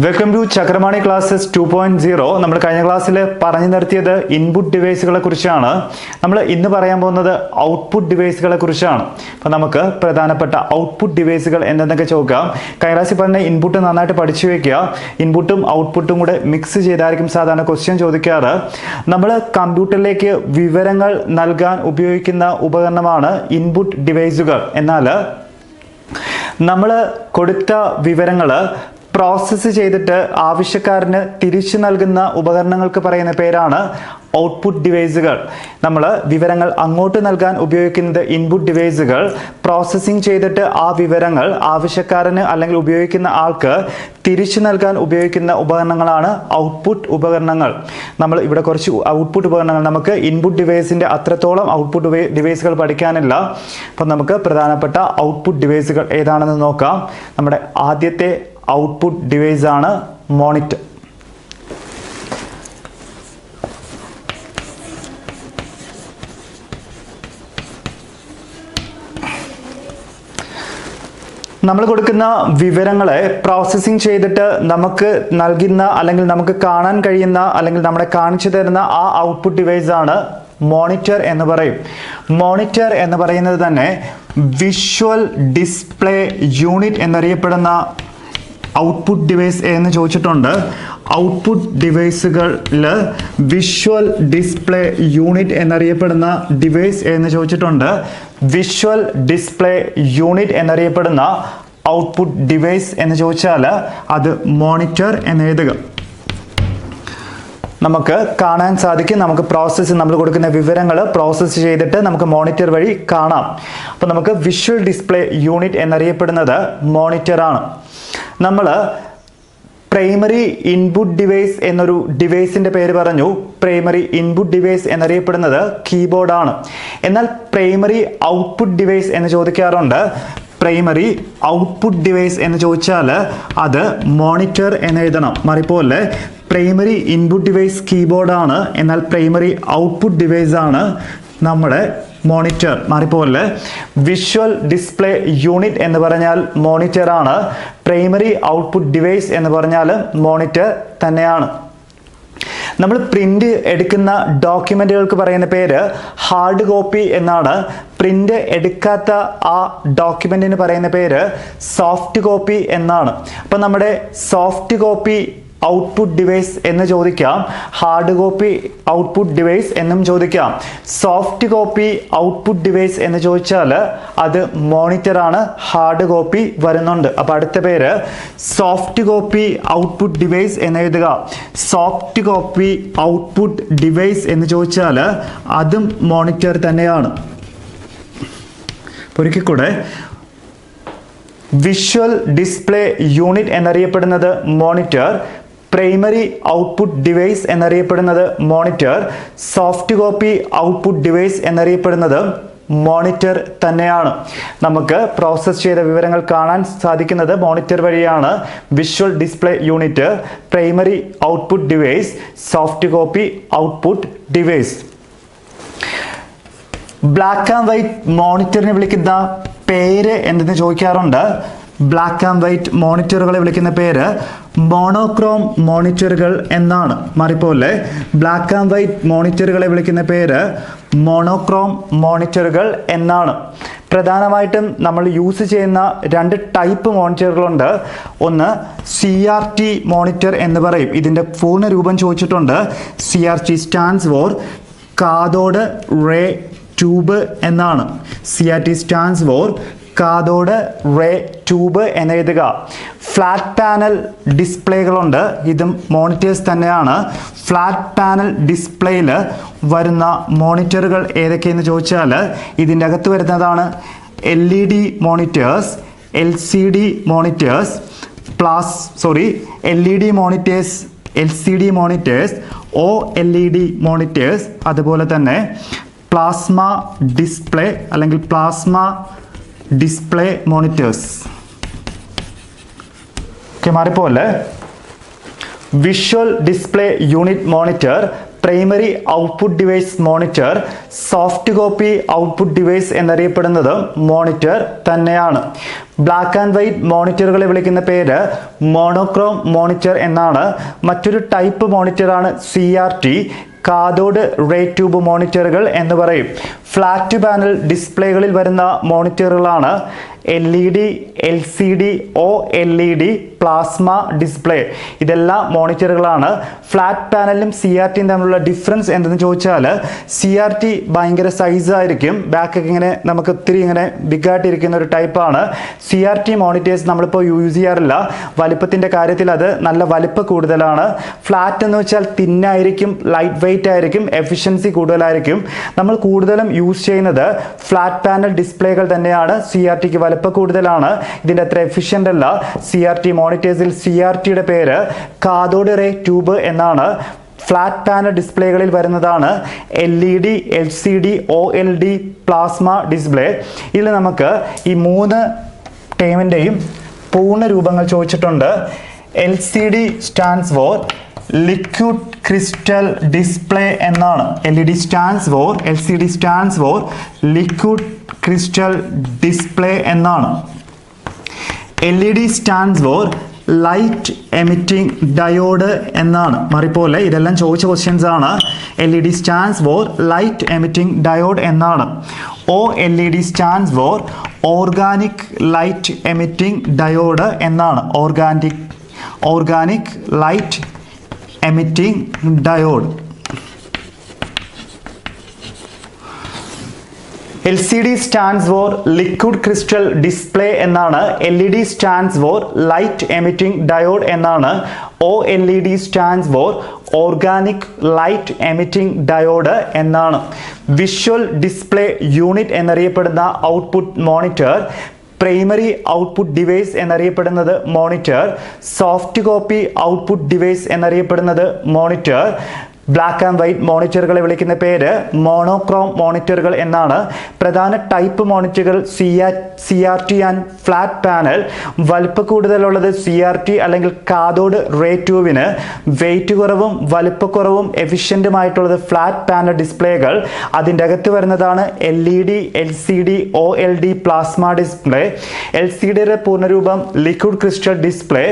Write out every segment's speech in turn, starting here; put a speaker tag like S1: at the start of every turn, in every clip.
S1: Welcome to ചക്രമാണി classes 2.0. നമ്മൾ കഴിഞ്ഞ ക്ലാസ്സിൽ പറഞ്ഞു നിർത്തിയത് ഇൻപുട്ട് ഡിവൈസുകളെ കുറിച്ചാണ്. നമ്മൾ ഇന്ന് പറയാൻ പോകുന്നത് ഔട്ട്പുട്ട് ഡിവൈസുകളെ കുറിച്ചാണ്. അപ്പോൾ നമുക്ക് പ്രധാനപ്പെട്ട ഔട്ട്പുട്ട് ഡിവൈസുകൾ എന്തെന്നൊക്കെ ചോദിക്കാം. കഴിഞ്ഞ ക്ലാസ്സിൽ പറഞ്ഞ ഇൻപുട്ട് നന്നായിട്ട് പഠിച്ചു വെക്കുക. ഇൻപുട്ടും ഔട്ട്പുട്ടും കൂടെ മിക്സ് ചെയ്തായിരിക്കും സാധാരണ ക്വസ്റ്റ്യൻ ചോദിക്കാറ്. നമ്മൾ കമ്പ്യൂട്ടറിലേക്ക് വിവരങ്ങൾ നൽകാൻ ഉപയോഗിക്കുന്ന ഉപകരണമാണ് ഇൻപുട്ട് ഡിവൈസുകൾ. എന്നാൽ നമ്മൾ കൊടുത്ത വിവരങ്ങൾ പ്രോസസ്സ് ചെയ്തിട്ട് ആവശ്യക്കാരന് തിരിച്ചു നൽകുന്ന ഉപകരണങ്ങൾക്ക് പറയുന്ന പേരാണ് ഔട്ട്പുട്ട് ഡിവൈസുകൾ. നമ്മൾ വിവരങ്ങൾ അങ്ങോട്ട് നൽകാൻ ഉപയോഗിക്കുന്നത് ഇൻപുട്ട് ഡിവൈസുകൾ. പ്രോസസ്സിംഗ് ചെയ്തിട്ട് ആ വിവരങ്ങൾ ആവശ്യക്കാരന് അല്ലെങ്കിൽ ഉപയോഗിക്കുന്ന ആൾക്ക് തിരിച്ചു നൽകാൻ ഉപയോഗിക്കുന്ന ഉപകരണങ്ങളാണ് ഔട്ട്പുട്ട് ഉപകരണങ്ങൾ. നമ്മൾ ഇവിടെ കുറച്ച് ഔട്ട്പുട്ട് ഉപകരണങ്ങൾ, നമുക്ക് ഇൻപുട്ട് ഡിവൈസിൻ്റെ അത്രത്തോളം ഔട്ട്പുട്ട് ഡിവൈസുകൾ പഠിക്കാനില്ല. അപ്പം നമുക്ക് പ്രധാനപ്പെട്ട ഔട്ട്പുട്ട് ഡിവൈസുകൾ ഏതാണെന്ന് നോക്കാം. നമ്മുടെ ആദ്യത്തെ ഔട്ട്പുട്ട് ഡിവൈസ് ആണ് മോണിറ്റർ. നമ്മൾ കൊടുക്കുന്ന വിവരങ്ങളെ പ്രോസസ്സിംഗ് ചെയ്തിട്ട് നമുക്ക് നൽകുന്ന അല്ലെങ്കിൽ നമുക്ക് കാണാൻ കഴിയുന്ന അല്ലെങ്കിൽ നമ്മളെ കാണിച്ചു തരുന്ന ആ ഔട്ട്പുട്ട് ഡിവൈസ് ആണ് മോണിറ്റർ എന്ന് പറയും. മോണിറ്റർ എന്ന് പറയുന്നത് തന്നെ വിഷ്വൽ ഡിസ്പ്ലേ യൂണിറ്റ് എന്നറിയപ്പെടുന്ന ഔട്ട്പുട്ട് ഡിവൈസ് എന്ന് ചോദിച്ചിട്ടുണ്ട്. ഔട്ട്പുട്ട് ഡിവൈസുകളിൽ വിഷ്വൽ ഡിസ്പ്ലേ യൂണിറ്റ് എന്നറിയപ്പെടുന്ന ഡിവൈസ് എന്ന് ചോദിച്ചിട്ടുണ്ട്. വിഷ്വൽ ഡിസ്പ്ലേ യൂണിറ്റ് എന്നറിയപ്പെടുന്ന ഔട്ട്പുട്ട് ഡിവൈസ് എന്ന് ചോദിച്ചാൽ അത് മോണിറ്റർ എന്ന് എഴുതുക. നമുക്ക് കാണാൻ സാധിക്കും. നമുക്ക് നമ്മൾ കൊടുക്കുന്ന വിവരങ്ങൾ പ്രോസസ്സ് ചെയ്തിട്ട് നമുക്ക് മോണിറ്റർ വഴി കാണാം. അപ്പോൾ നമുക്ക് വിഷ്വൽ ഡിസ്പ്ലേ യൂണിറ്റ് എന്നറിയപ്പെടുന്നത് മോണിറ്ററാണ്. നമ്മൾ പ്രൈമറി ഇൻപുട്ട് ഡിവൈസ് എന്നൊരു ഡിവൈസിൻ്റെ പേര് പറഞ്ഞു. പ്രൈമറി ഇൻപുട്ട് ഡിവൈസ് എന്നറിയപ്പെടുന്നത് കീബോർഡാണ്. എന്നാൽ പ്രൈമറി ഔട്ട്പുട്ട് ഡിവൈസ് എന്ന് ചോദിക്കാറുണ്ട്. പ്രൈമറി ഔട്ട്പുട്ട് ഡിവൈസ് എന്ന് ചോദിച്ചാൽ അത് മോണിറ്റർ എന്ന് എഴുതണം. മറിപ്പോലെ പ്രൈമറി ഇൻപുട്ട് ഡിവൈസ് കീബോർഡാണ്, എന്നാൽ പ്രൈമറി ഔട്ട്പുട്ട് ഡിവൈസ് ആണ് നമ്മുടെ മോണിറ്റർ. മാറിപ്പോലെ വിഷ്വൽ ഡിസ്പ്ലേ യൂണിറ്റ് എന്ന് പറഞ്ഞാൽ മോണിറ്റർ ആണ്. പ്രൈമറി ഔട്ട്പുട്ട് ഡിവൈസ് എന്ന് പറഞ്ഞാൽ മോണിറ്റർ തന്നെയാണ്. നമ്മൾ പ്രിന്റ് എടുക്കുന്ന ഡോക്യുമെന്റുകൾക്ക് പറയുന്ന പേര് ഹാർഡ് കോപ്പി എന്നാണ്. പ്രിന്റ് എടുക്കാത്ത ആ ഡോക്യുമെന്റിന് പറയുന്ന പേര് സോഫ്റ്റ് കോപ്പി എന്നാണ്. അപ്പം നമ്മുടെ സോഫ്റ്റ് കോപ്പി ഔട്ട്പുട്ട് ഡിവൈസ് എന്ന് ചോദിക്കാം, ഹാർഡ് കോപ്പി ഔട്ട്പുട്ട് ഡിവൈസ് എന്നും ചോദിക്കാം. സോഫ്റ്റ് കോപ്പി ഔട്ട്പുട്ട് ഡിവൈസ് എന്ന് ചോദിച്ചാൽ അത് മോണിറ്റർ ആണ്. ഹാർഡ് കോപ്പി വരുന്നുണ്ട്. അപ്പോൾ അടുത്ത പേര് സോഫ്റ്റ് കോപ്പി ഔട്ട്പുട്ട് ഡിവൈസ് എന്ന് എഴുതുക. സോഫ്റ്റ് കോപ്പി ഔട്ട്പുട്ട് ഡിവൈസ് എന്ന് ചോദിച്ചാൽ അതും മോണിറ്റർ തന്നെയാണ്. ഒരിക്കൽ കൂടെ, വിഷ്വൽ ഡിസ്പ്ലേ യൂണിറ്റ് എന്നറിയപ്പെടുന്നത് മോണിറ്റർ, പ്രൈമറി ഔട്ട്പുട്ട് ഡിവൈസ് എന്നറിയപ്പെടുന്നത് monitor, soft copy output device എന്നറിയപ്പെടുന്നത് മോണിറ്റർ തന്നെയാണ്. നമുക്ക് പ്രോസസ്സ് ചെയ്ത വിവരങ്ങൾ കാണാൻ സാധിക്കുന്നത് മോണിറ്റർ വഴിയാണ്. Visual display unit, primary output device, soft copy output device. Black and white മോണിറ്ററിനെ വിളിക്കുന്ന പേര് എന്തെന്ന് ചോദിക്കാറുണ്ട്. ബ്ലാക്ക് ആൻഡ് വൈറ്റ് മോണിറ്ററുകളെ വിളിക്കുന്ന പേര് മോണോക്രോം മോണിറ്ററുകൾ എന്നാണ്. മാറിപ്പോലെ ബ്ലാക്ക് ആൻഡ് വൈറ്റ് മോണിറ്ററുകളെ വിളിക്കുന്ന പേര് മോണോക്രോം മോണിറ്ററുകൾ എന്നാണ്. പ്രധാനമായിട്ടും നമ്മൾ യൂസ് ചെയ്യുന്ന രണ്ട് ടൈപ്പ് മോണിറ്ററുകളുണ്ട്. ഒന്ന് CRT മോണിറ്റർ എന്ന് പറയും. ഇതിൻ്റെ പൂർണ്ണ രൂപം ചോദിച്ചിട്ടുണ്ട്. CRT stands for cathode ray tube എന്നാണ്. CRT stands for cathode ray tube എന്ന് എഴുതുക. ഫ്ലാറ്റ് പാനൽ ഡിസ്പ്ലേകളുണ്ട്. ഇതും മോണിറ്റേഴ്സ് തന്നെയാണ്. ഫ്ലാറ്റ് പാനൽ ഡിസ്പ്ലേയിൽ വരുന്ന മോണിറ്ററുകൾ ഏതൊക്കെയെന്ന് ചോദിച്ചാൽ ഇതിൻ്റെ അകത്ത് വരുന്നതാണ് LED monitors, LCD monitors, LED monitors, LCD monitors, OLED monitors, അതുപോലെ തന്നെ പ്ലാസ്മ ഡിസ്പ്ലേ അല്ലെങ്കിൽ പ്ലാസ്മ ഡിസ്പ്ലേ മോണിറ്റേഴ്സ്. മാറിപ്പോലെ visual display unit monitor, primary output device monitor, soft copy output device എന്നറിയപ്പെടുന്നത് മോണിറ്റർ തന്നെയാണ്. ബ്ലാക്ക് ആൻഡ് വൈറ്റ് മോണിറ്ററുകളെ വിളിക്കുന്ന പേര് monochrome monitor എന്നാണ്. മറ്റൊരു ടൈപ്പ് മോണിറ്ററാണ് CRT, കാഥോഡ് റേ ട്യൂബ് മോണിറ്ററുകൾ എന്ന് പറയും. ഫ്ലാറ്റ് പാനൽ ഡിസ്പ്ലേകളിൽ വരുന്ന മോണിറ്ററുകളാണ് LED, LCD, OLED, plasma display. ഇതെല്ലാം മോണിറ്ററുകളാണ്. ഫ്ലാറ്റ് പാനലും CRTയും തമ്മിലുള്ള ഡിഫറൻസ് എന്തെന്ന് ചോദിച്ചാൽ CRT ഭയങ്കര സൈസായിരിക്കും, ബാക്കൊക്കെ ഇങ്ങനെ നമുക്ക് ഒത്തിരി ഇങ്ങനെ ബിഗായിട്ടിരിക്കുന്ന ഒരു ടൈപ്പാണ്. CRT മോണിറ്റേഴ്സ് നമ്മളിപ്പോൾ യൂസ് ചെയ്യാറില്ല. വലിപ്പത്തിൻ്റെ കാര്യത്തിൽ അത് നല്ല വലിപ്പം കൂടുതലാണ്. ഫ്ലാറ്റ് എന്ന് വെച്ചാൽ തിന്നായിരിക്കും, ലൈറ്റ് വെയിറ്റ് ആയിരിക്കും, എഫിഷ്യൻസി കൂടുതലായിരിക്കും. നമ്മൾ കൂടുതലും യൂസ് ചെയ്യുന്നത് ഫ്ലാറ്റ് പാനൽ ഡിസ്പ്ലേകൾ തന്നെയാണ്. CRTക്ക് വലിപ്പം കൂടുതലാണ്, ഇതിൻ്റെ അത്ര എഫിഷ്യൻ്റ് അല്ല. CRT മോണിറ്റേഴ്സിൽ CRTയുടെ പേര് കാഥോഡ് റേ ട്യൂബ് എന്നാണ്. ഫ്ലാറ്റ് പാനൽ ഡിസ്പ്ലേകളിൽ വരുന്നതാണ് LED, LCD, OLED, plasma display. ഇതിൽ നമുക്ക് ഈ 3 ടേമിൻ്റെയും പൂർണ്ണ രൂപങ്ങൾ ചോദിച്ചിട്ടുണ്ട്. LCD stands for liquid crystal display എന്നാണ്. LCD stands for liquid crystal display എന്നാണ്. LED stands for light emitting diode എന്നാണ്. മാറിപ്പോലെ ഇതെല്ലാം ചോദിച്ച ക്വസ്റ്റ്യൻസ് ആണ്. LED stands for light emitting diode എന്നാണ്. OLED stands for organic light emitting diode എന്നാണ്. Organic light emitting diode. LCD stands for liquid crystal display എന്നാണ്. LED stands for light emitting diode എന്നാണ്. OLED stands for organic light emitting diode എന്നാണ്. Visual display unit എന്നറിയപ്പെടുന്ന output monitor, primary output device എന്നറിയപ്പെടുന്നത് monitor, soft copy output device എന്നറിയപ്പെടുന്നത് monitor. Black and white മോണിറ്ററുകളെ വിളിക്കുന്ന പേര് monochrome monitors എന്നാണ്. പ്രധാന type monitors CRT and flat panel. വലിപ്പ കൂടുതലുള്ളത് CRT അല്ലെങ്കിൽ കാഥോഡ് റേ ട്യൂബിന്. വെയിറ്റ് കുറവും വലിപ്പക്കുറവും എഫിഷ്യൻറ്റുമായിട്ടുള്ളത് ഫ്ലാറ്റ് പാനൽ ഡിസ്പ്ലേകൾ. അതിൻ്റെ അകത്ത് വരുന്നതാണ് LED, LCD, OLED, plasma display. LCDയുടെ പൂർണ്ണരൂപം liquid crystal display,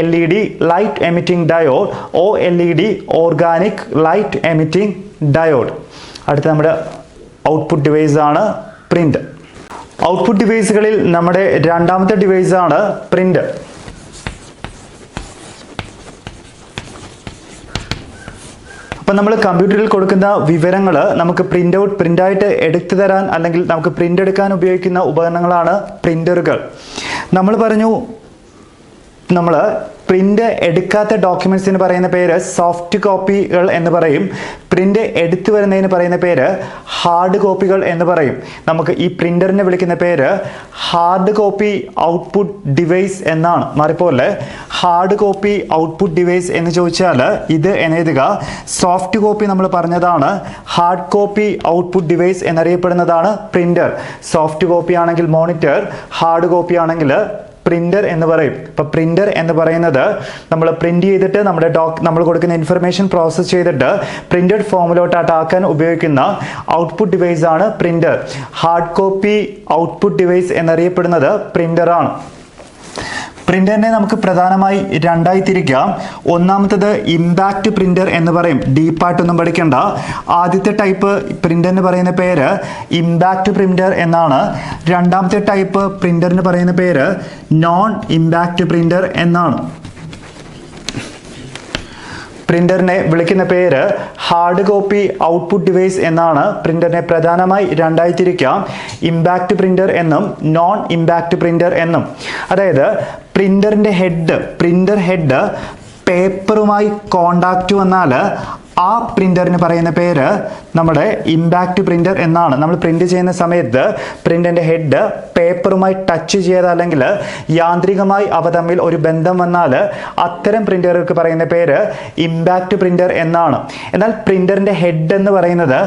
S1: LED light emitting diode, OLED organic light emitting diode. അടുത്ത നമ്മുടെ ഔട്ട്പുട്ട് ഡിവൈസ് ആണ് പ്രിന്റ്. ഔട്ട്പുട്ട് ഡിവൈസുകളിൽ നമ്മുടെ രണ്ടാമത്തെ ഡിവൈസ് ആണ് പ്രിന്റ്. അപ്പം നമ്മൾ കമ്പ്യൂട്ടറിൽ കൊടുക്കുന്ന വിവരങ്ങൾ നമുക്ക് പ്രിൻ്റായിട്ട് എടുത്തു തരാൻ അല്ലെങ്കിൽ നമുക്ക് പ്രിൻ്റ് എടുക്കാൻ ഉപയോഗിക്കുന്ന ഉപകരണങ്ങളാണ് പ്രിൻ്ററുകൾ. നമ്മൾ പറഞ്ഞു നമ്മൾ പ്രിൻ്റ് എടുക്കാത്ത ഡോക്യുമെൻറ്റ്സിന് പറയുന്ന പേര് സോഫ്റ്റ് കോപ്പികൾ എന്ന് പറയും. പ്രിൻ്റ് എടുത്തു വരുന്നതിന് പറയുന്ന പേര് ഹാർഡ് കോപ്പികൾ എന്ന് പറയും. നമുക്ക് ഈ പ്രിൻ്ററിനെ വിളിക്കുന്ന പേര് ഹാർഡ് കോപ്പി ഔട്ട്പുട്ട് ഡിവൈസ് എന്നാണ്. മാറിപ്പോലെ ഹാർഡ് കോപ്പി ഔട്ട്പുട്ട് ഡിവൈസ് എന്ന് ചോദിച്ചാൽ ഇത് എന്നെഴുതുക. സോഫ്റ്റ് കോപ്പി നമ്മൾ പറഞ്ഞതാണ്. ഹാർഡ് കോപ്പി ഔട്ട്പുട്ട് ഡിവൈസ് എന്നറിയപ്പെടുന്നതാണ് പ്രിൻ്റർ. സോഫ്റ്റ് കോപ്പി ആണെങ്കിൽ മോണിറ്റർ, ഹാർഡ് കോപ്പി ആണെങ്കിൽ പ്രിൻ്റർ എന്ന് പറയും. ഇപ്പോൾ പ്രിൻ്റർ എന്ന് പറയുന്നത് നമ്മൾ പ്രിൻ്റ് ചെയ്തിട്ട് നമ്മൾ കൊടുക്കുന്ന ഇൻഫർമേഷൻ പ്രോസസ്സ് ചെയ്തിട്ട് പ്രിൻ്റഡ് ഫോമിലോട്ടാക്കാൻ ഉപയോഗിക്കുന്ന ഔട്ട്പുട്ട് ഡിവൈസ് ആണ് printer. Hard copy output device എന്നറിയപ്പെടുന്നത് പ്രിൻ്ററാണ്. പ്രിൻ്ററിനെ നമുക്ക് പ്രധാനമായി രണ്ടായി തിരിക്കാം. ഒന്നാമത്തത് ഇമ്പാക്റ്റ് പ്രിൻ്റർ എന്ന് പറയും. ഡീപ്പായിട്ടൊന്നും പഠിക്കേണ്ട. ആദ്യത്തെ ടൈപ്പ് പ്രിൻ്ററിന് പറയുന്ന പേര് ഇമ്പാക്റ്റ് പ്രിൻ്റർ എന്നാണ്. രണ്ടാമത്തെ ടൈപ്പ് പ്രിൻ്ററിന് പറയുന്ന പേര് നോൺ ഇമ്പാക്റ്റ് പ്രിൻ്റർ എന്നാണ്. പ്രിൻ്ററിനെ വിളിക്കുന്ന പേര് ഹാർഡ് കോപ്പി ഔട്ട്പുട്ട് ഡിവൈസ് എന്നാണ്. പ്രിൻ്ററിനെ പ്രധാനമായി രണ്ടായി തിരിക്കാം. ഇമ്പാക്റ്റ് പ്രിൻ്റർ എന്നും നോൺ ഇമ്പാക്റ്റ് പ്രിൻ്റർ എന്നും. അതായത് പ്രിൻ്റർ ഹെഡ് പേപ്പറുമായി കോണ്ടാക്റ്റ് വന്നാൽ ആ പ്രിൻ്ററിന് പറയുന്ന പേര് നമ്മുടെ ഇമ്പാക്റ്റ് പ്രിൻ്റർ എന്നാണ്. നമ്മൾ പ്രിൻ്റ് ചെയ്യുന്ന സമയത്ത് പ്രിൻ്റിൻ്റെ ഹെഡ് പേപ്പറുമായി ടച്ച് ചെയ്ത് അല്ലെങ്കിൽ യാന്ത്രികമായി അവ തമ്മിൽ ഒരു ബന്ധം വന്നാൽ അത്തരം പ്രിൻ്ററുകൾക്ക് പറയുന്ന പേര് ഇമ്പാക്റ്റ് പ്രിൻ്റർ എന്നാണ്. എന്നാൽ പ്രിൻ്ററിൻ്റെ ഹെഡ് എന്ന് പറയുന്നത്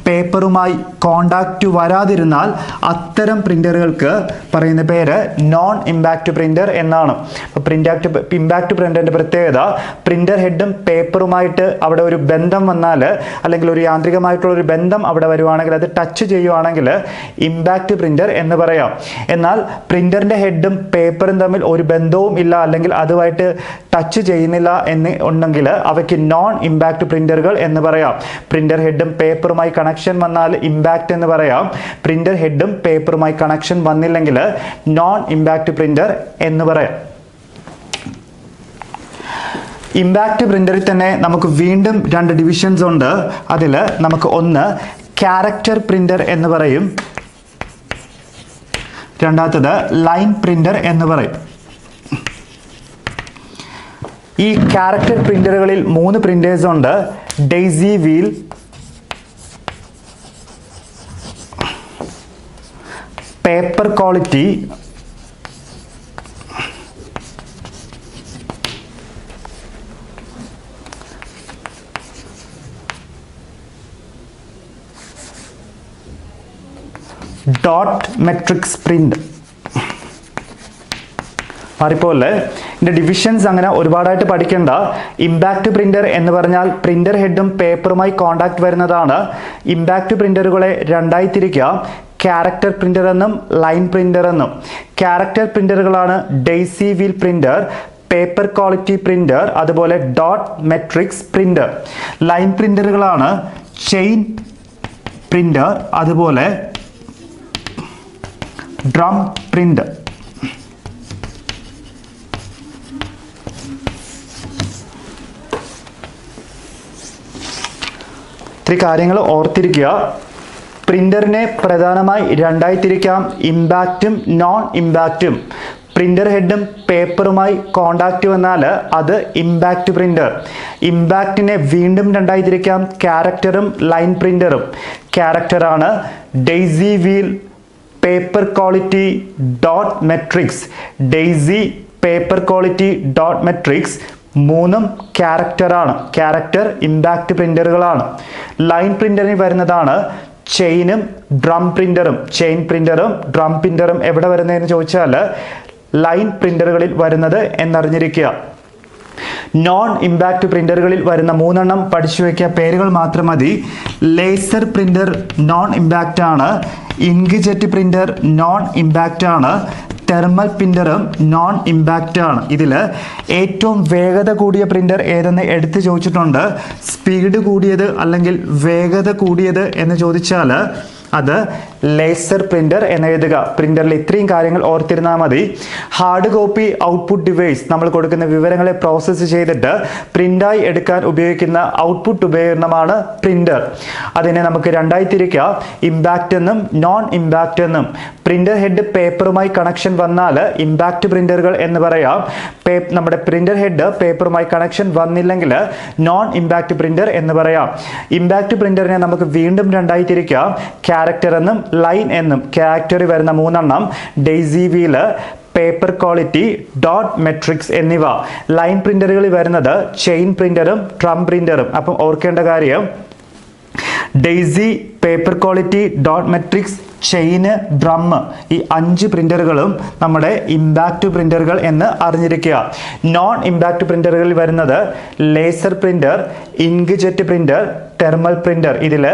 S1: പേപ്പറുമായി കോണ്ടാക്റ്റ് വരാതിരുന്നാൽ അത്തരം പ്രിൻ്ററുകൾക്ക് പറയുന്ന പേര് നോൺ ഇമ്പാക്റ്റ് പ്രിൻ്റർ എന്നാണ്. അപ്പോൾ ഇമ്പാക്റ്റ് പ്രിൻ്ററിൻ്റെ പ്രത്യേകത പ്രിൻ്റർ ഹെഡും പേപ്പറുമായിട്ട് അവിടെ ഒരു ബന്ധം ബന്ധം വന്നാൽ അല്ലെങ്കിൽ ഒരു യാന്ത്രികമായിട്ടുള്ള ഒരു ബന്ധം അവിടെ വരുവാണെങ്കിൽ അത് ടച്ച് ചെയ്യുവാണെങ്കിൽ ഇമ്പാക്റ്റ് പ്രിന്റർ എന്ന് പറയാം. എന്നാൽ പ്രിന്ററിന്റെ ഹെഡും പേപ്പറും തമ്മിൽ ഒരു ബന്ധവും ഇല്ല അല്ലെങ്കിൽ അതുമായിട്ട് ടച്ച് ചെയ്യുന്നില്ല എന്ന് ഉണ്ടെങ്കിൽ അവയ്ക്ക് നോൺ ഇമ്പാക്റ്റ് പ്രിന്ററുകൾ എന്ന് പറയാം. പ്രിന്റർ ഹെഡും പേപ്പറുമായി കണക്ഷൻ വന്നാൽ ഇമ്പാക്റ്റ് എന്ന് പറയാം. പ്രിന്റർ ഹെഡും പേപ്പറുമായി കണക്ഷൻ വന്നില്ലെങ്കിൽ നോൺ ഇമ്പാക്റ്റ് പ്രിന്റർ എന്ന് പറയാം. ഇമ്പാക്റ്റ് പ്രിന്ററിൽ തന്നെ നമുക്ക് വീണ്ടും 2 ഡിവിഷൻസ് ഉണ്ട്. അതിൽ നമുക്ക് ഒന്ന് ക്യാരക്ടർ പ്രിന്റർ എന്ന് പറയും, രണ്ടാമത്തത് ലൈൻ പ്രിന്റർ എന്ന് പറയും. ഈ ക്യാരക്ടർ പ്രിന്ററുകളിൽ 3 പ്രിന്റേഴ്സ് ഉണ്ട്. Daisy wheel, paper quality, dot matrix print. മാറിപ്പോലെ ഇതിൻ്റെ ഡിവിഷൻസ് അങ്ങനെ ഒരുപാടായിട്ട് പഠിക്കേണ്ട. ഇമ്പാക്റ്റ് പ്രിന്റർ എന്ന് പറഞ്ഞാൽ പ്രിന്റർ ഹെഡും പേപ്പറുമായി കോണ്ടാക്ട് വരുന്നതാണ്. ഇമ്പാക്റ്റ് പ്രിന്ററുകളെ 2ആയി തിരിക്കാം, ക്യാരക്ടർ പ്രിന്റർ എന്നും ലൈൻ പ്രിന്റർ എന്നും. ക്യാരക്ടർ പ്രിന്ററുകളാണ് daisy wheel printer, paper quality printer, അതുപോലെ ഡോട്ട് മെട്രിക്സ് പ്രിന്റർ. ലൈൻ പ്രിന്ററുകളാണ് ചെയിൻ പ്രിന്റർ, അതുപോലെ ഡ്രം പ്രിന്റർ. ഇത്തിരി കാര്യങ്ങൾ ഓർത്തിരിക്കുക. പ്രിന്ററിനെ പ്രധാനമായി 2ആയി തിരിക്കാം, ഇമ്പാക്റ്റും നോൺ ഇമ്പാക്റ്റും. പ്രിന്റർ ഹെഡും പേപ്പറുമായി കോണ്ടാക്ട് വന്നാൽ അത് ഇമ്പാക്റ്റ് പ്രിന്റർ. ഇമ്പാക്റ്റിനെ വീണ്ടും 2ആയി തിരിക്കാം, ക്യാരക്ടറും ലൈൻ പ്രിന്ററും. ക്യാരക്ടറാണ് daisy wheel, paper quality, dot matrix. Daisy, paper quality, dot matrix 3ഉം ക്യാരക്ടറാണ്. ക്യാരക്ടർ ഇമ്പാക്റ്റ് പ്രിന്ററുകളാണ്. ലൈൻ പ്രിന്ററിന് വരുന്നതാണ് ചെയിനും ഡ്രം പ്രിന്ററും. ചെയിൻ പ്രിന്ററും ഡ്രം പ്രിന്ററും എവിടെ വരുന്നതെന്ന് ചോദിച്ചാൽ ലൈൻ പ്രിന്ററുകളിൽ വരുന്നത് എന്നറിഞ്ഞിരിക്കുക. നോൺ ഇമ്പാക്റ്റ് പ്രിന്ററുകളിൽ വരുന്ന 3 എണ്ണം പഠിച്ചു വയ്ക്കുക, പേരുകൾ മാത്രം മതി. ലേസർ പ്രിന്റർ നോൺ ഇമ്പാക്റ്റ് ആണ്. ഇങ്ക്ജെറ്റ് പ്രിന്റർ നോൺ ഇമ്പാക്റ്റ് ആണ്. തെർമൽ പ്രിന്ററും നോൺ ഇമ്പാക്റ്റ് ആണ്. ഇതിൽ ഏറ്റവും വേഗത കൂടിയ പ്രിന്റർ ഏതെന്ന് എടുത്ത് ചോദിച്ചിട്ടുണ്ട്. സ്പീഡ് കൂടിയത് അല്ലെങ്കിൽ വേഗത കൂടിയത് എന്ന് ചോദിച്ചാൽ അത് ലേസർ പ്രിന്റർ എന്ന് എഴുതുക. പ്രിന്ററിൽ ഇത്രയും കാര്യങ്ങൾ ഓർത്തിരുന്നാൽ മതി. ഹാർഡ് കോപ്പി ഔട്ട്പുട്ട് ഡിവൈസ്, നമ്മൾ കൊടുക്കുന്ന വിവരങ്ങളെ പ്രോസസ്സ് ചെയ്തിട്ട് പ്രിന്റായി എടുക്കാൻ ഉപയോഗിക്കുന്ന ഔട്ട്പുട്ട് ഉപകരണമാണ് പ്രിന്റർ. അതിനെ നമുക്ക് 2ആയി തിരിക്കാം, ഇമ്പാക്റ്റ് എന്നും നോൺ ഇമ്പാക്റ്റ് എന്നും. പ്രിന്റർ ഹെഡ് പേപ്പറുമായി കണക്ഷൻ വന്നാൽ ഇമ്പാക്റ്റ് പ്രിന്ററുകൾ എന്ന് പറയാം. നമ്മുടെ പ്രിന്റർ ഹെഡ് പേപ്പറുമായി കണക്ഷൻ വന്നില്ലെങ്കിൽ നോൺ ഇമ്പാക്റ്റ് പ്രിന്റർ എന്ന് പറയാം. ഇമ്പാക്റ്റ് പ്രിന്ററിനെ നമുക്ക് വീണ്ടും 2ആയി തിരിക്കാം, ക്യാരക്ടർ എന്നും ലൈൻ എന്നും. ക്യാരക്ടറിൽ വരുന്ന 3 എണ്ണം daisy wheel, paper quality, dot matrix എന്നിവ. ലൈൻ പ്രിന്ററുകളിൽ വരുന്നത് ചെയിൻ പ്രിന്ററും ഡ്രം പ്രിന്ററും. അപ്പം ഓർക്കേണ്ട കാര്യം daisy, paper quality, dot matrix, chain, drum, ഈ 5 പ്രിന്ററുകളും നമ്മുടെ ഇമ്പാക്റ്റ് പ്രിന്ററുകൾ എന്ന് അറിഞ്ഞിരിക്കുക. നോൺ ഇമ്പാക്റ്റ് പ്രിന്ററുകളിൽ വരുന്നത് laser printer, inkjet printer, thermal printer. ഇതിൽ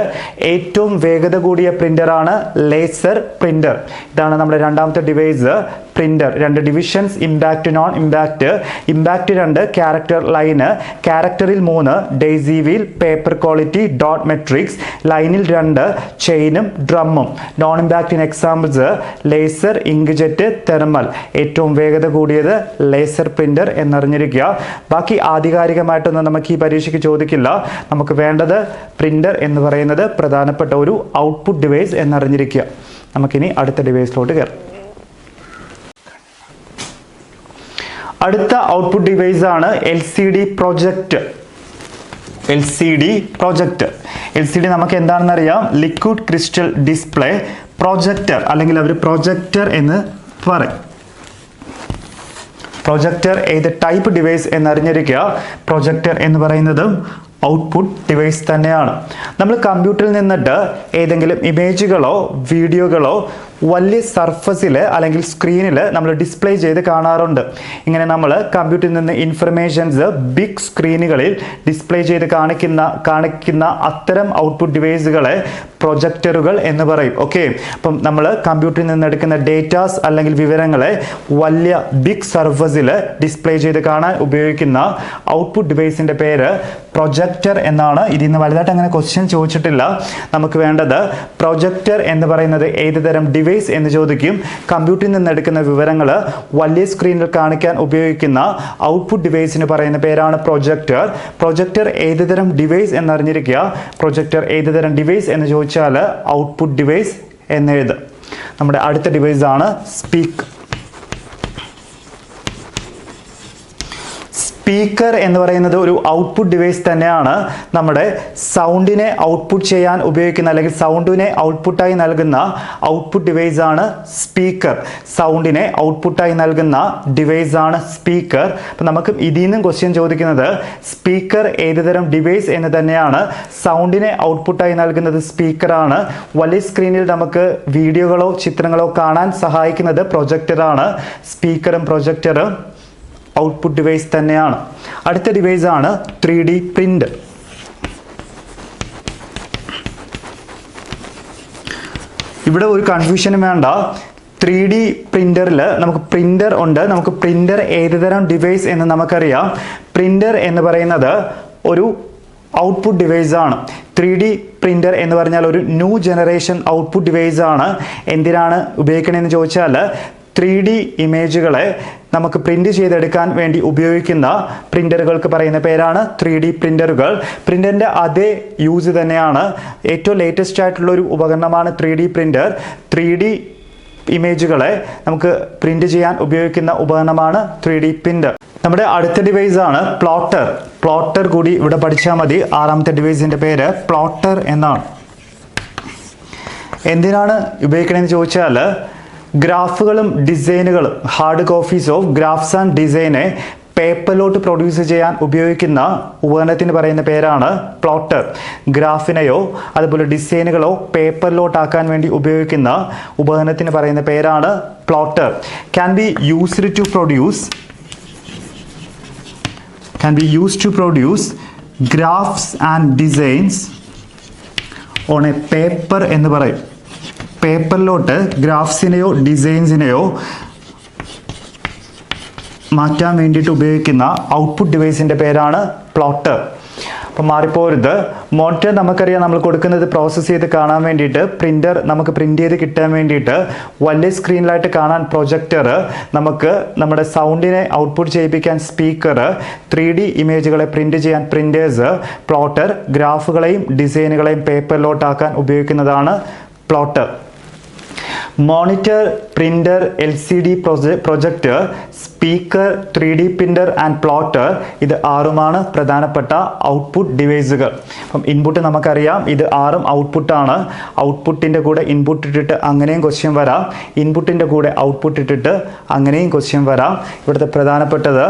S1: ഏറ്റവും വേഗത കൂടിയ പ്രിന്ററാണ് ലേസർ പ്രിന്റർ. ഇതാണ് നമ്മുടെ 2ാമത്തെ device printer. 2 divisions, impact non impact. Impact 2, character line. ക്യാരക്ടറിൽ 3 daisy wheel, paper quality, dot matrix. ലൈനിൽ 2 ചെയിനും ഡ്രമ്മും. നോൺ ഇമ്പാക്റ്റിന് എക്സാമ്പിൾസ് ലേസർ, ഇങ്ക്ജെറ്റ്, തെർമൽ. ഏറ്റവും വേഗത കൂടിയത് ലേസർ പ്രിന്റർ എന്നറിഞ്ഞിരിക്കുക. ബാക്കി ആധികാരികമായിട്ടൊന്നും നമുക്ക് ഈ പരീക്ഷയ്ക്ക് ചോദിക്കില്ല. നമുക്ക് വേണ്ടത് പ്രിന്റർ എന്ന് പറയുന്നത് പ്രധാനപ്പെട്ട ഒരു ഔട്ട്പുട്ട് ഡിവൈസ് എന്നറിഞ്ഞിരിക്കുക. നമുക്കിനി അടുത്ത ഡിവൈസിലോട്ട് കയറാം. അടുത്ത ഔട്ട്പുട്ട് ഡിവൈസ് ആണ് LCD project. LCD project. LCD നമുക്ക് എന്താണെന്ന് അറിയാം, ലിക്വിഡ് ക്രിസ്റ്റൽ ഡിസ്പ്ലേ പ്രൊജക്ടർ, അല്ലെങ്കിൽ അവർ പ്രൊജക്ടർ എന്ന് പറയും. പ്രൊജക്ടർ ഏത് ടൈപ്പ് ഡിവൈസ് എന്നറിഞ്ഞിരിക്കുക. പ്രൊജക്ടർ എന്ന് പറയുന്നതും ഔട്ട്പുട്ട് ഡിവൈസ് തന്നെയാണ്. നമ്മൾ കമ്പ്യൂട്ടറിൽ നിന്നിട്ട് ഏതെങ്കിലും ഇമേജുകളോ വീഡിയോകളോ വലിയ സർഫസിൽ അല്ലെങ്കിൽ സ്ക്രീനിൽ നമ്മൾ ഡിസ്പ്ലേ ചെയ്ത് കാണാറുണ്ട്. ഇങ്ങനെ നമ്മൾ കമ്പ്യൂട്ടറിൽ നിന്ന് ഇൻഫർമേഷൻസ് ബിഗ് സ്ക്രീനുകളിൽ ഡിസ്പ്ലേ ചെയ്ത് കാണിക്കുന്ന അത്തരം ഔട്ട്പുട്ട് ഡിവൈസുകളെ പ്രൊജക്ടറുകൾ എന്ന് പറയും. ഓക്കെ, അപ്പം നമ്മൾ കമ്പ്യൂട്ടറിൽ നിന്ന് എടുക്കുന്ന ഡേറ്റാസ് അല്ലെങ്കിൽ വിവരങ്ങളെ വലിയ ബിഗ് സർഫസിൽ ഡിസ്പ്ലേ ചെയ്ത് കാണാൻ ഉപയോഗിക്കുന്ന ഔട്ട്പുട്ട് ഡിവൈസിന്റെ പേര് പ്രൊജക്ടർ എന്നാണ്. ഇതിൽ നിന്ന് വലുതായിട്ട് അങ്ങനെ ക്വസ്റ്റ്യൻ ചോദിച്ചിട്ടില്ല. നമുക്ക് വേണ്ടത് പ്രൊജക്ടർ എന്ന് പറയുന്നത് ഏത് തരം ഡിവൈസ് എന്ന് ചോദിക്കും. കമ്പ്യൂട്ടറിൽ നിന്ന് എടുക്കുന്ന വിവരങ്ങൾ വലിയ സ്ക്രീനിൽ കാണിക്കാൻ ഉപയോഗിക്കുന്ന ഔട്ട്പുട്ട് ഡിവൈസിന് പറയുന്ന പേരാണ് പ്രൊജക്ടർ. പ്രൊജക്ടർ ഏത് തരം ഡിവൈസ് എന്നറിഞ്ഞിരിക്കുക. പ്രൊജക്ടർ ഏത് തരം ഡിവൈസ് എന്ന് ചോദിച്ചാൽ ഔട്ട്പുട്ട് ഡിവൈസ് എന്നെഴുതും. നമ്മുടെ അടുത്ത ഡിവൈസ് ആണ് സ്പീക്കർ. സ്പീക്കർ എന്ന് പറയുന്നത് ഒരു ഔട്ട്പുട്ട് ഡിവൈസ് തന്നെയാണ്. നമ്മുടെ സൗണ്ടിനെ ഔട്ട്പുട്ട് ചെയ്യാൻ ഉപയോഗിക്കുന്ന അല്ലെങ്കിൽ സൗണ്ടിനെ ഔട്ട്പുട്ടായി നൽകുന്ന ഔട്ട്പുട്ട് ഡിവൈസ് ആണ് സ്പീക്കർ. സൗണ്ടിനെ ഔട്ട്പുട്ടായി നൽകുന്ന ഡിവൈസ് ആണ് സ്പീക്കർ. അപ്പം നമുക്ക് ഇതിൽ നിന്നും ക്വസ്റ്റ്യൻ ചോദിക്കുന്നത് സ്പീക്കർ ഏതുതരം ഡിവൈസ് എന്ന് തന്നെയാണ്. സൗണ്ടിനെ ഔട്ട്പുട്ടായി നൽകുന്നത് സ്പീക്കറാണ്. വലിയ സ്ക്രീനിൽ നമുക്ക് വീഡിയോകളോ ചിത്രങ്ങളോ കാണാൻ സഹായിക്കുന്നത് പ്രൊജക്ടറാണ്. സ്പീക്കറും പ്രൊജക്ടറും ഔട്ട്പുട്ട് ഡിവൈസ് തന്നെയാണ്. അടുത്ത ഡിവൈസ് ആണ് 3D പ്രിന്റ്. ഇവിടെ ഒരു കൺഫ്യൂഷനും വേണ്ട. 3D പ്രിന്ററിൽ നമുക്ക് പ്രിന്റർ ഉണ്ട്. നമുക്ക് പ്രിന്റർ ഏതുതരം ഡിവൈസ് എന്ന് നമുക്കറിയാം. പ്രിന്റർ എന്ന് പറയുന്നത് ഒരു ഔട്ട്പുട്ട് ഡിവൈസ് ആണ്. 3D പ്രിന്റർ എന്ന് പറഞ്ഞാൽ ഒരു ന്യൂ ജനറേഷൻ ഔട്ട്പുട്ട് ഡിവൈസ് ആണ്. എന്തിനാണ് ഉപയോഗിക്കണമെന്ന് ചോദിച്ചാൽ 3D ഇമേജുകളെ നമുക്ക് പ്രിന്റ് ചെയ്തെടുക്കാൻ വേണ്ടി ഉപയോഗിക്കുന്ന പ്രിന്ററുകൾക്ക് പറയുന്ന പേരാണ് 3D പ്രിന്ററുകൾ. പ്രിന്ററിന്റെ അതേ യൂസ് തന്നെയാണ്. ഏറ്റവും ലേറ്റസ്റ്റ് ആയിട്ടുള്ള ഒരു ഉപകരണമാണ് 3D പ്രിന്റർ. 3D ഇമേജുകളെ നമുക്ക് പ്രിന്റ് ചെയ്യാൻ ഉപയോഗിക്കുന്ന ഉപകരണമാണ് 3D പ്രിന്റർ. നമ്മുടെ അടുത്ത ഡിവൈസ് ആണ് പ്ലോട്ടർ. പ്ലോട്ടർ കൂടി ഇവിടെ പഠിച്ചാൽ മതി. ആറാമത്തെ ഡിവൈസിന്റെ പേര് പ്ലോട്ടർ എന്നാണ്. എന്തിനാണ് ഉപയോഗിക്കണമെന്ന് ചോദിച്ചാൽ ഗ്രാഫുകളും ഡിസൈനുകളും hard copies of graphs and ഡിസൈനെ പേപ്പറിലോട്ട് പ്രൊഡ്യൂസ് ചെയ്യാൻ ഉപയോഗിക്കുന്ന ഉപകരണത്തിന് പറയുന്ന പേരാണ് പ്ലോട്ടർ. ഗ്രാഫിനെയോ അതുപോലെ ഡിസൈനുകളോ പേപ്പറിലോട്ടാക്കാൻ വേണ്ടി ഉപയോഗിക്കുന്ന ഉപകരണത്തിന് പറയുന്ന പേരാണ് plotter. Can be used to produce graphs and designs on a paper എന്ന് പറയും. പേപ്പറിലോട്ട് ഗ്രാഫ്സിനെയോ ഡിസൈൻസിനെയോ മാറ്റാൻ വേണ്ടിയിട്ട് ഉപയോഗിക്കുന്ന ഔട്ട്പുട്ട് ഡിവൈസിൻ്റെ പേരാണ് പ്ലോട്ടർ. അപ്പം മാറിപ്പോരുത്. മോണിറ്റർ നമുക്കറിയാം നമ്മൾ കൊടുക്കുന്നത് പ്രോസസ്സ് ചെയ്ത് കാണാൻ വേണ്ടിയിട്ട്. പ്രിൻ്റർ നമുക്ക് പ്രിൻ്റ് ചെയ്ത് കിട്ടാൻ വേണ്ടിയിട്ട്. വലിയ സ്ക്രീനിലായിട്ട് കാണാൻ പ്രൊജക്ടർ. നമുക്ക് നമ്മുടെ സൗണ്ടിനെ ഔട്ട്പുട്ട് ചെയ്യിപ്പിക്കാൻ സ്പീക്കർ. 3D ഇമേജുകളെ പ്രിൻ്റ് ചെയ്യാൻ പ്രിൻറ്റേഴ്സ്. പ്ലോട്ടർ ഗ്രാഫുകളെയും ഡിസൈനുകളെയും പേപ്പറിലോട്ടാക്കാൻ ഉപയോഗിക്കുന്നതാണ് plotter. Monitor, printer, LCD projector, speaker, 3D printer and plotter, ഇത് ആറുമാണ് പ്രധാനപ്പെട്ട ഔട്ട്പുട്ട് ഡിവൈസുകൾ. അപ്പം ഇൻപുട്ട് നമുക്കറിയാം, ഇത് ആറും ഔട്ട്പുട്ടാണ്. ഔട്ട്പുട്ടിൻ്റെ കൂടെ ഇൻപുട്ട് ഇട്ടിട്ട് അങ്ങനെയും ക്വസ്റ്റ്യൻ വരാം. ഇൻപുട്ടിൻ്റെ കൂടെ ഔട്ട്പുട്ട് ഇട്ടിട്ട് അങ്ങനെയും ക്വസ്റ്റ്യൻ വരാം. ഇവിടുത്തെ പ്രധാനപ്പെട്ടത്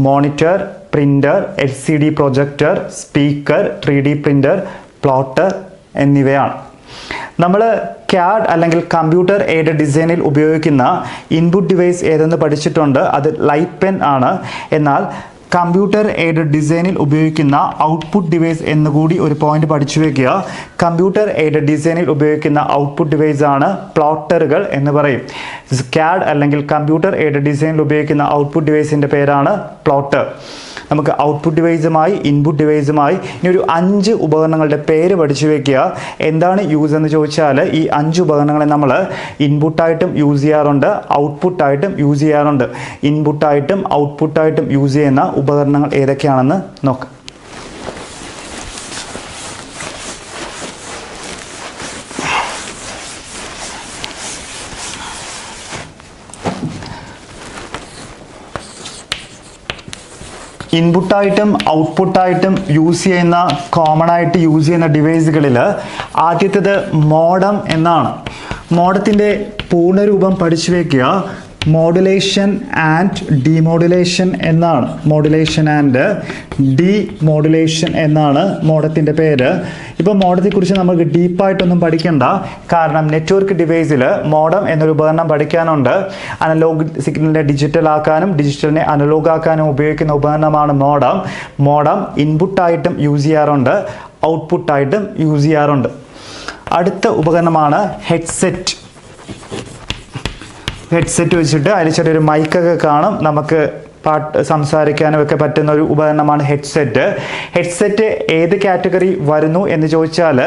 S1: monitor, printer, LCD projector, speaker, 3D printer, plotter എന്നിവയാണ്. നമ്മൾ CAD അല്ലെങ്കിൽ കമ്പ്യൂട്ടർ എയ്ഡഡ് ഡിസൈനിൽ ഉപയോഗിക്കുന്ന ഇൻപുട്ട് ഡിവൈസ് ഏതെന്ന് പഠിച്ചിട്ടുണ്ട്. അത് ലൈറ്റ് പെൻ ആണ്. എന്നാൽ കമ്പ്യൂട്ടർ എയ്ഡഡ് ഡിസൈനിൽ ഉപയോഗിക്കുന്ന ഔട്ട്പുട്ട് ഡിവൈസ് എന്നുകൂടി ഒരു പോയിന്റ് പഠിച്ചു വയ്ക്കുക. കമ്പ്യൂട്ടർ എയ്ഡഡ് ഡിസൈനിൽ ഉപയോഗിക്കുന്ന ഔട്ട്പുട്ട് ഡിവൈസ് ആണ് പ്ലോട്ടറുകൾ എന്ന് പറയും. CAD അല്ലെങ്കിൽ കമ്പ്യൂട്ടർ എയ്ഡഡ് ഡിസൈനിൽ ഉപയോഗിക്കുന്ന ഔട്ട്പുട്ട് ഡിവൈസിൻ്റെ പേരാണ് പ്ലോട്ടർ. നമുക്ക് ഔട്ട്പുട്ട് ഡിവൈസുമായി ഇൻപുട്ട് ഡിവൈസുമായി ഇനി ഒരു 5 ഉപകരണങ്ങളുടെ പേര് പഠിച്ചു വയ്ക്കുക. എന്താണ് യൂസ് എന്ന് ചോദിച്ചാൽ ഈ 5 ഉപകരണങ്ങളെ നമ്മൾ ഇൻപുട്ടായിട്ടും യൂസ് ചെയ്യാറുണ്ട്, ഔട്ട്പുട്ടായിട്ടും യൂസ് ചെയ്യാറുണ്ട്. ഇൻപുട്ടായിട്ടും ഔട്ട്പുട്ടായിട്ടും യൂസ് ചെയ്യുന്ന ഉപകരണങ്ങൾ ഏതൊക്കെയാണെന്ന് നോക്കാം. ഇൻപുട്ടായിട്ടും ഔട്ട്പുട്ടായിട്ടും യൂസ് ചെയ്യുന്ന കോമൺ ആയിട്ട് യൂസ് ചെയ്യുന്ന ഡിവൈസുകളിൽ ആദ്യത്തേത് മോഡം എന്നാണ്. മോഡത്തിൻ്റെ പൂർണ്ണരൂപം പഠിച്ചു വയ്ക്കുക. മോഡുലേഷൻ ആൻഡ് ഡിമോഡുലേഷൻ എന്നാണ്. മോഡുലേഷൻ ആൻഡ് ഡിമോഡുലേഷൻ എന്നാണ് മോഡത്തിൻ്റെ പേര്. ഇപ്പോൾ മോഡത്തെക്കുറിച്ച് നമുക്ക് ഡീപ്പായിട്ടൊന്നും പഠിക്കണ്ട, കാരണം നെറ്റ്വർക്ക് ഡിവൈസിൽ മോഡം എന്നൊരു ഉപകരണം പഠിക്കാനുണ്ട്. അനലോഗ് സിഗ്നലിനെ ഡിജിറ്റൽ ആക്കാനും ഡിജിറ്റലിനെ അനലോഗ് ആക്കാനും ഉപയോഗിക്കുന്ന ഉപകരണമാണ് മോഡം. മോഡം ഇൻപുട്ടായിട്ടും യൂസ് ചെയ്യാറുണ്ട്, ഔട്ട്പുട്ടായിട്ടും യൂസ് ചെയ്യാറുണ്ട്. അടുത്ത ഉപകരണമാണ് ഹെഡ്സെറ്റ്. ഹെഡ്സെറ്റ് വെച്ചിട്ട് അതിൽ ചെറിയൊരു മൈക്കൊക്കെ കാണും, നമുക്ക് സംസാരിക്കാനും ഒക്കെ പറ്റുന്ന ഒരു ഉപകരണമാണ് ഹെഡ്സെറ്റ്. ഹെഡ്സെറ്റ് ഏത് കാറ്റഗറി വരുന്നു എന്ന് ചോദിച്ചാൽ,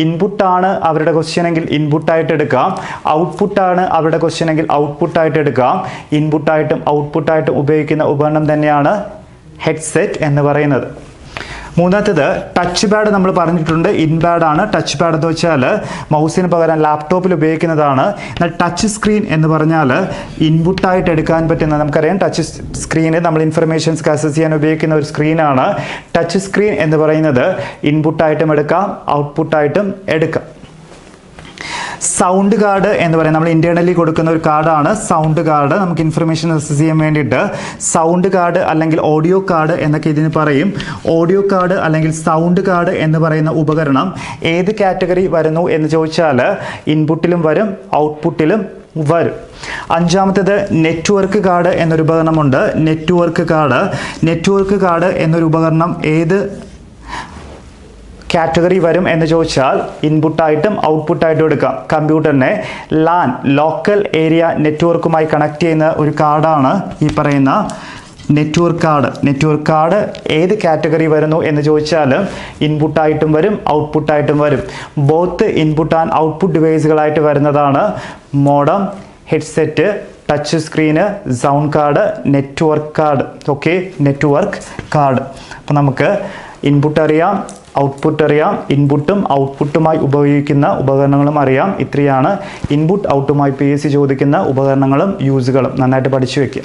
S1: ഇൻപുട്ടാണ് അവരുടെ ക്വസ്റ്റ്യൻ എങ്കിൽ ഇൻപുട്ടായിട്ട് എടുക്കാം, ഔട്ട്പുട്ടാണ് അവരുടെ ക്വസ്റ്റ്യൻ എങ്കിൽ ഔട്ട്പുട്ടായിട്ട് എടുക്കാം. ഇൻപുട്ടായിട്ടും ഔട്ട്പുട്ടായിട്ടും ഉപയോഗിക്കുന്ന ഉപകരണം തന്നെയാണ് ഹെഡ്സെറ്റ് എന്ന് പറയുന്നത്. മൂന്നാമത്തേത് ടച്ച് പാഡ്. നമ്മൾ പറഞ്ഞിട്ടുണ്ട് ഇൻപാഡ് ആണ്. ടച്ച് പാഡ് എന്ന് വെച്ചാൽ മൗസിന് പകരം ലാപ്ടോപ്പിൽ ഉപയോഗിക്കുന്നതാണ്. എന്നാൽ ടച്ച് സ്ക്രീൻ എന്ന് പറഞ്ഞാൽ ഇൻപുട്ടായിട്ട് എടുക്കാൻ പറ്റുന്ന, നമുക്കറിയാം ടച്ച് സ്ക്രീന് നമ്മൾ ഇൻഫർമേഷൻസ് ആക്സസ് ചെയ്യാൻ ഉപയോഗിക്കുന്ന ഒരു സ്ക്രീനാണ്. ടച്ച് സ്ക്രീൻ എന്ന് പറയുന്നത് ഇൻപുട്ടായിട്ടും എടുക്കാം, ഔട്ട്പുട്ടായിട്ടും എടുക്കാം. സൗണ്ട് കാർഡ് എന്ന് പറയുന്നത് നമ്മൾ ഇന്റേണലി കൊടുക്കുന്ന ഒരു കാർഡാണ് സൗണ്ട് കാർഡ്. നമുക്ക് ഇൻഫർമേഷൻ ആക്സസ് ചെയ്യാൻ വേണ്ടിയിട്ട് സൗണ്ട് കാർഡ് അല്ലെങ്കിൽ ഓഡിയോ കാർഡ് എന്നൊക്കെ ഇതിന് പറയും. ഓഡിയോ കാർഡ് അല്ലെങ്കിൽ സൗണ്ട് കാർഡ് എന്ന് പറയുന്ന ഉപകരണം ഏത് കാറ്റഗറി വരുന്നു എന്ന് ചോദിച്ചാൽ ഇൻപുട്ടിലും വരും, ഔട്ട്പുട്ടിലും വരും. അഞ്ചാമത്തേത് നെറ്റ്വർക്ക് കാർഡ് എന്നൊരു ഉപകരണമുണ്ട്. നെറ്റ്വർക്ക് കാർഡ് എന്നൊരു ഉപകരണം ഏത് കാറ്റഗറി വരും എന്ന് ചോദിച്ചാൽ ഇൻപുട്ടായിട്ടും ഔട്ട്പുട്ടായിട്ടും എടുക്കാം. കമ്പ്യൂട്ടറിനെ ലാൻ ലോക്കൽ ഏരിയ നെറ്റ്വർക്കുമായി കണക്ട് ചെയ്യുന്ന ഒരു കാർഡാണ് ഈ പറയുന്ന നെറ്റ്വർക്ക് കാർഡ് ഏത് കാറ്റഗറി വരുന്നു എന്ന് ചോദിച്ചാൽ ഇൻപുട്ടായിട്ടും വരും, ഔട്ട്പുട്ടായിട്ടും വരും. ബോത്ത് ഇൻപുട്ട് ആൻഡ് ഔട്ട്പുട്ട് ഡിവൈസുകളായിട്ട് വരുന്നതാണ് modem, headset, touch screen, sound card, network card. Okay, network card. അപ്പോൾ നമുക്ക് ഇൻപുട്ട് അറിയാം, ഔട്ട്പുട്ട് അറിയാം, ഇൻപുട്ടും ഔട്ട്പുട്ടുമായി ഉപയോഗിക്കുന്ന ഉപകരണങ്ങളും അറിയാം. ഇത്രയാണ് ഇൻപുട്ട് ഔട്ടുമായി PSC ചോദിക്കുന്ന ഉപകരണങ്ങളും യൂസുകളും. നന്നായിട്ട് പഠിച്ചു വെക്കുക.